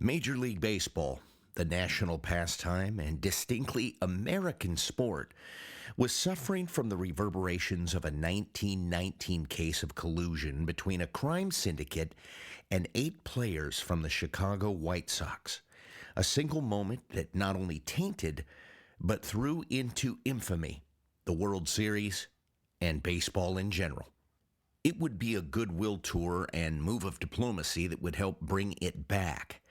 Major League Baseball, the national pastime and distinctly American sport, was suffering from the reverberations of a 1919 case of collusion between a crime syndicate and 8 players from the Chicago White Sox. A single moment that not only tainted, but threw into infamy the World Series and baseball in general. It would be a goodwill tour and move of diplomacy that would help bring it back,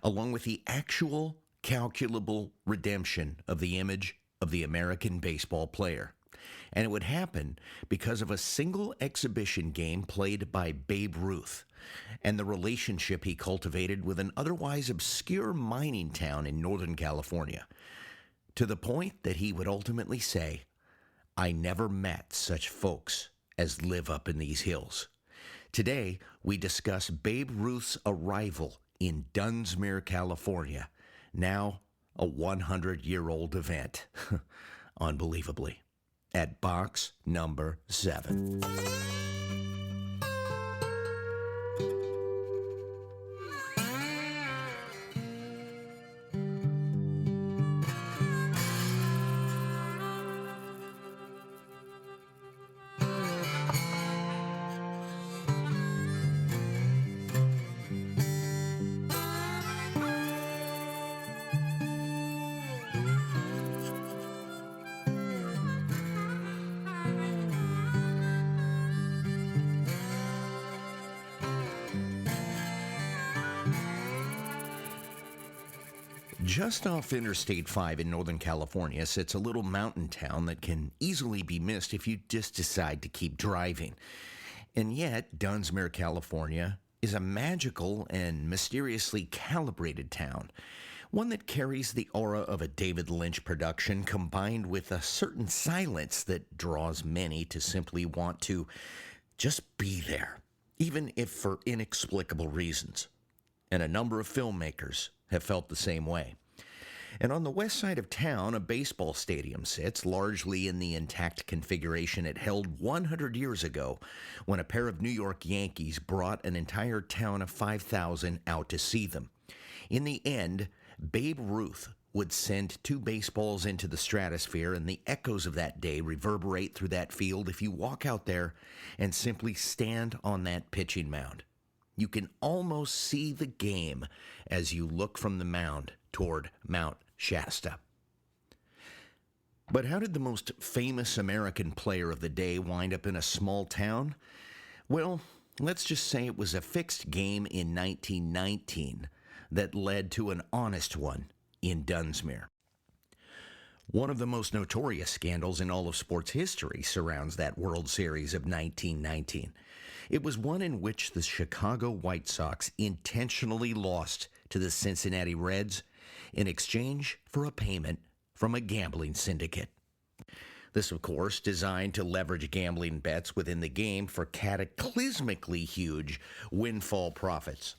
along with the actual calculable redemption of the image of the American baseball player. And it would happen because of a single exhibition game played by Babe Ruth and the relationship he cultivated with an otherwise obscure mining town in Northern California, to the point that he would ultimately say, "I never met such folks as live up in these hills." Today, we discuss Babe Ruth's arrival in Dunsmuir, California, now a 100-year-old event, unbelievably, at box number 7. Just off Interstate 5 in Northern California sits a little mountain town that can easily be missed if you just decide to keep driving. And yet, Dunsmuir, California is a magical and mysteriously calibrated town, one that carries the aura of a David Lynch production combined with a certain silence that draws many to simply want to just be there, even if for inexplicable reasons. And a number of filmmakers have felt the same way. And on the west side of town, a baseball stadium sits, largely in the intact configuration it held 100 years ago when a pair of New York Yankees brought an entire town of 5,000 out to see them. In the end, Babe Ruth would send 2 baseballs into the stratosphere, and the echoes of that day reverberate through that field if you walk out there and simply stand on that pitching mound. You can almost see the game as you look from the mound toward Mount Shasta. But how did the most famous American player of the day wind up in a small town? Well, let's just say it was a fixed game in 1919 that led to an honest one in Dunsmuir. One of the most notorious scandals in all of sports history surrounds that World Series of 1919. It was one in which the Chicago White Sox intentionally lost to the Cincinnati Reds in exchange for a payment from a gambling syndicate. This, of course, designed to leverage gambling bets within the game for cataclysmically huge windfall profits.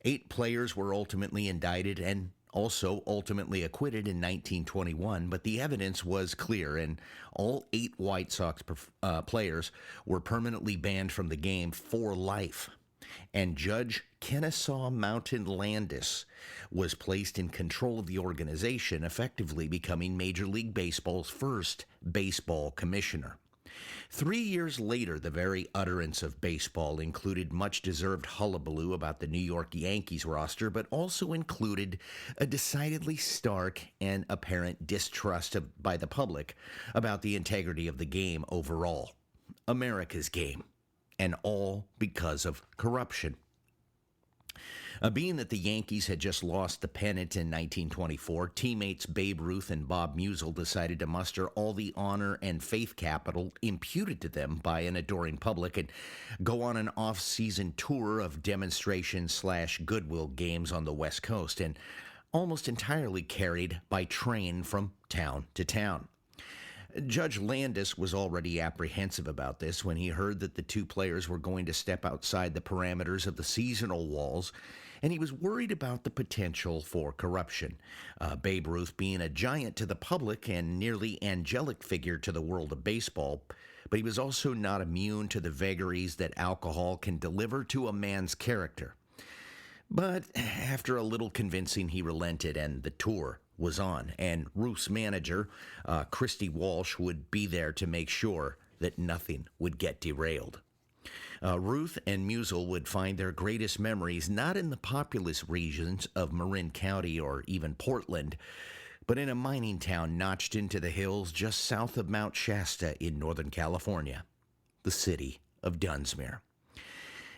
8 players were ultimately indicted and also ultimately acquitted in 1921, but the evidence was clear, and all 8 White Sox players were permanently banned from the game for life. And Judge Kennesaw Mountain Landis was placed in control of the organization, effectively becoming Major League Baseball's first baseball commissioner. 3 years later, the very utterance of baseball included much-deserved hullabaloo about the New York Yankees roster, but also included a decidedly stark and apparent distrust by the public about the integrity of the game overall, America's game, and all because of corruption. Being that the Yankees had just lost the pennant in 1924, teammates Babe Ruth and Bob Muesle decided to muster all the honor and faith capital imputed to them by an adoring public and go on an off-season tour of demonstration/goodwill games on the West Coast, and almost entirely carried by train from town to town. Judge Landis was already apprehensive about this when he heard that the 2 players were going to step outside the parameters of the seasonal walls, and he was worried about the potential for corruption. Babe Ruth being a giant to the public and nearly angelic figure to the world of baseball, but he was also not immune to the vagaries that alcohol can deliver to a man's character. But after a little convincing, he relented, and the tour was on. And Ruth's manager, Christy Walsh, would be there to make sure that nothing would get derailed. Ruth and Muesle would find their greatest memories not in the populous regions of Marin County or even Portland, but in a mining town notched into the hills just south of Mount Shasta in Northern California, the city of Dunsmuir.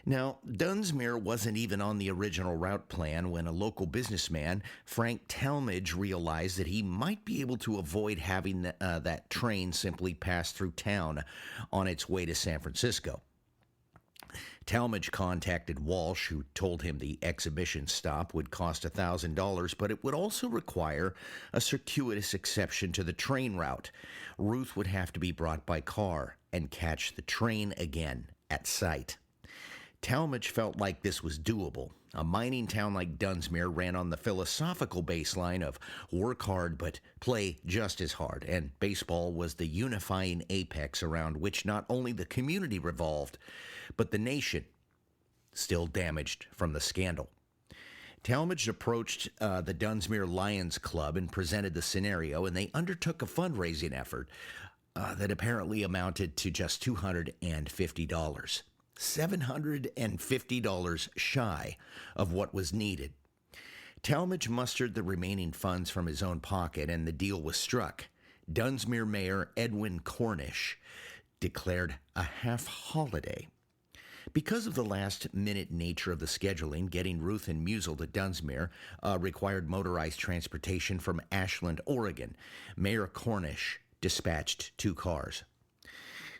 Now, Dunsmuir wasn't even on the original route plan when a local businessman, Frank Talmadge, realized that he might be able to avoid having that train simply pass through town on its way to San Francisco. Talmadge contacted Walsh, who told him the exhibition stop would cost $1,000, but it would also require a circuitous exception to the train route. Ruth would have to be brought by car and catch the train again at sight. Talmadge felt like this was doable. A mining town like Dunsmuir ran on the philosophical baseline of work hard but play just as hard, and baseball was the unifying apex around which not only the community revolved, but the nation, still damaged from the scandal. Talmadge approached the Dunsmuir Lions Club and presented the scenario, and they undertook a fundraising effort that apparently amounted to just $250. $750 shy of what was needed. Talmadge mustered the remaining funds from his own pocket, and the deal was struck. Dunsmuir Mayor Edwin Cornish declared a half-holiday. Because of the last-minute nature of the scheduling, getting Ruth and Muesle to Dunsmuir required motorized transportation from Ashland, Oregon. Mayor Cornish dispatched 2 cars.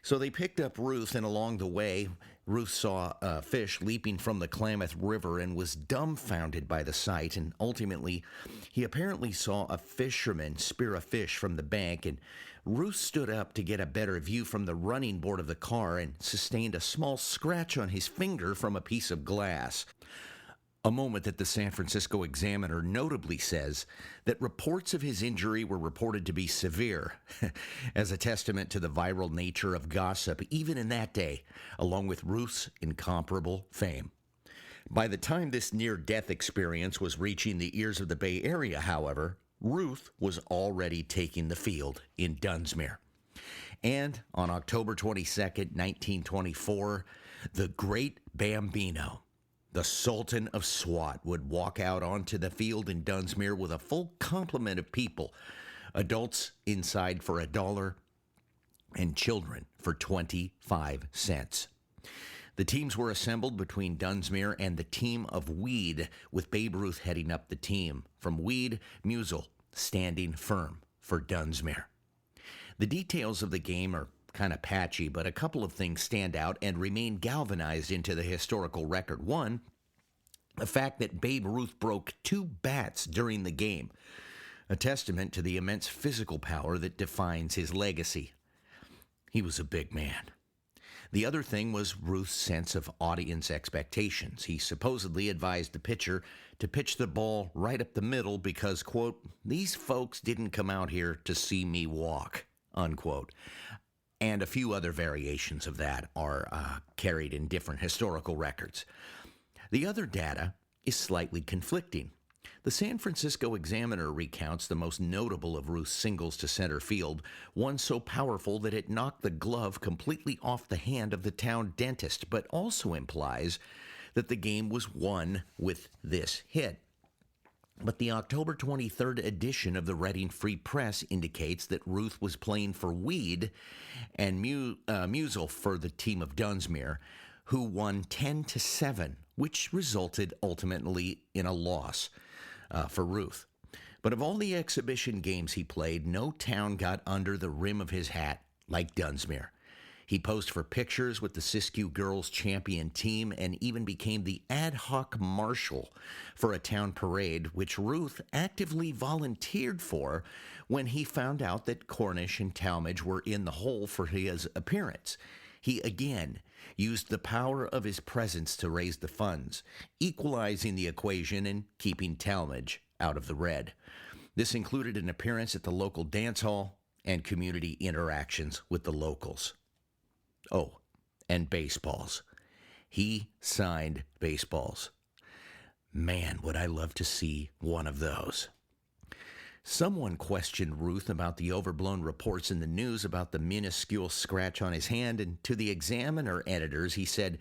So they picked up Ruth, and along the way, Ruth saw a fish leaping from the Klamath River and was dumbfounded by the sight, and ultimately, he apparently saw a fisherman spear a fish from the bank, and Ruth stood up to get a better view from the running board of the car and sustained a small scratch on his finger from a piece of glass. A moment that the San Francisco Examiner notably says that reports of his injury were reported to be severe, as a testament to the viral nature of gossip even in that day, along with Ruth's incomparable fame. By the time this near-death experience was reaching the ears of the Bay Area, however, Ruth was already taking the field in Dunsmuir. And on October 22nd, 1924, the great Bambino, the Sultan of SWAT, would walk out onto the field in Dunsmuir with a full complement of people, adults inside for $1 and children for 25 cents. The teams were assembled between Dunsmuir and the team of Weed, with Babe Ruth heading up the team. From Weed, Muesle standing firm for Dunsmuir. The details of the game are kind of patchy, but a couple of things stand out and remain galvanized into the historical record. One, the fact that Babe Ruth broke 2 bats during the game, a testament to the immense physical power that defines his legacy. He was a big man. The other thing was Ruth's sense of audience expectations. He supposedly advised the pitcher to pitch the ball right up the middle because, quote, "these folks didn't come out here to see me walk," unquote. And a few other variations of that are carried in different historical records. The other data is slightly conflicting. The San Francisco Examiner recounts the most notable of Ruth's singles to center field, one so powerful that it knocked the glove completely off the hand of the town dentist, but also implies that the game was won with this hit. But the October 23rd edition of the Reading Free Press indicates that Ruth was playing for Weed and Muesle for the team of Dunsmuir, who won 10-7, which resulted ultimately in a loss for Ruth. But of all the exhibition games he played, no town got under the rim of his hat like Dunsmuir. He posed for pictures with the Siskiyou girls champion team and even became the ad hoc marshal for a town parade, which Ruth actively volunteered for when he found out that Cornish and Talmadge were in the hole for his appearance. He again used the power of his presence to raise the funds, equalizing the equation and keeping Talmadge out of the red. This included an appearance at the local dance hall and community interactions with the locals. And baseballs. He signed baseballs. Man, would I love to see one of those. Someone questioned Ruth about the overblown reports in the news about the minuscule scratch on his hand, and to the Examiner editors, he said,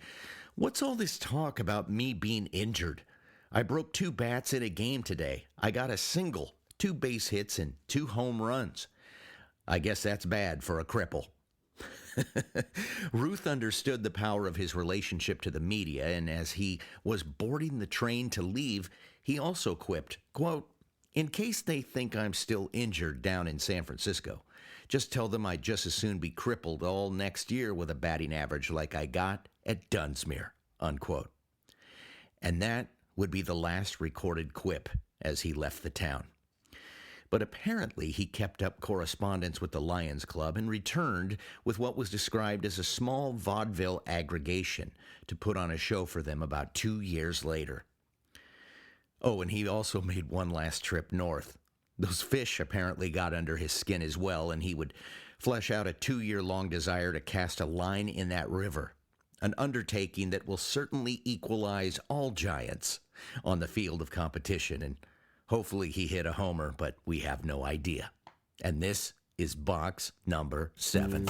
"What's all this talk about me being injured? I broke 2 bats in a game today. I got a single, 2 base hits, and 2 home runs. I guess that's bad for a cripple." Ruth understood the power of his relationship to the media, and as he was boarding the train to leave, he also quipped, quote, "In case they think I'm still injured down in San Francisco, just tell them I'd just as soon be crippled all next year with a batting average like I got at Dunsmuir," unquote. And that would be the last recorded quip as he left the town. But apparently he kept up correspondence with the Lions Club and returned with what was described as a small vaudeville aggregation to put on a show for them about 2 years later. Oh, and he also made one last trip north. Those fish apparently got under his skin as well, and he would flesh out a 2-year-long desire to cast a line in that river, an undertaking that will certainly equalize all giants on the field of competition, and hopefully he hit a homer, but we have no idea. And this is box number 7.